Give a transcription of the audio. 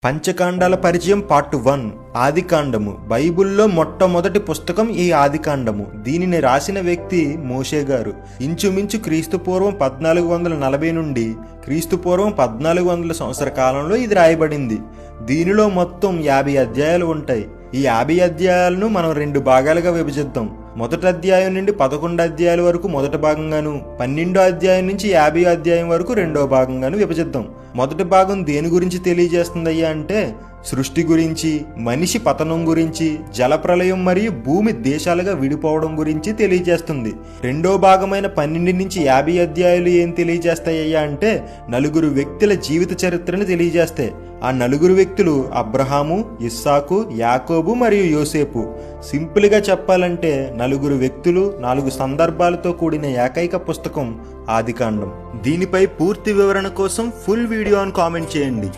పంచకాండాల పరిచయం పార్ట్ 1 ఆదికాండము. బైబిల్లో మొట్టమొదటి పుస్తకం ఈ ఆదికాండము. దీనిని రాసిన వ్యక్తి మోషే గారు. ఇంచుమించు క్రీస్తుపూర్వం 1440 నుండి క్రీస్తుపూర్వం 1400 సంవత్సర కాలంలో ఇది రాయబడింది. దీనిలో మొత్తం 50 అధ్యాయాలు ఉంటాయి. ఈ 50 అధ్యాయాలను మనం 2 భాగాలుగా విభజిద్దాం. మొదటి అధ్యాయం నుండి 11 అధ్యాయాల వరకు మొదటి భాగంగాను, 12వ అధ్యాయం నుంచి 50వ అధ్యాయం వరకు రెండవ భాగంగాను విభజిద్దాం. మొదటి భాగం దేని గురించి తెలియజేస్తుందయ్యా అంటే సృష్టి గురించి, మనిషి పతనం గురించి, జలప్రలయం మరియు భూమి దేశాలుగా విడిపోవడం గురించి తెలియజేస్తుంది. రెండో భాగమైన 12 నుంచి 50 అధ్యాయులు ఏం తెలియజేస్తాయ్యా అంటే నలుగురు వ్యక్తుల జీవిత చరిత్రను తెలియజేస్తాయి. ఆ నలుగురు వ్యక్తులు అబ్రహాము, ఇస్సాకు, యాకోబు మరియు యోసేపు. సింపుల్ గా చెప్పాలంటే నలుగురు వ్యక్తులు 4 సందర్భాలతో కూడిన ఏకైక పుస్తకం ఆదికాండం. దీనిపై పూర్తి వివరణ కోసం ఫుల్ వీడియోను కామెంట్ చేయండి.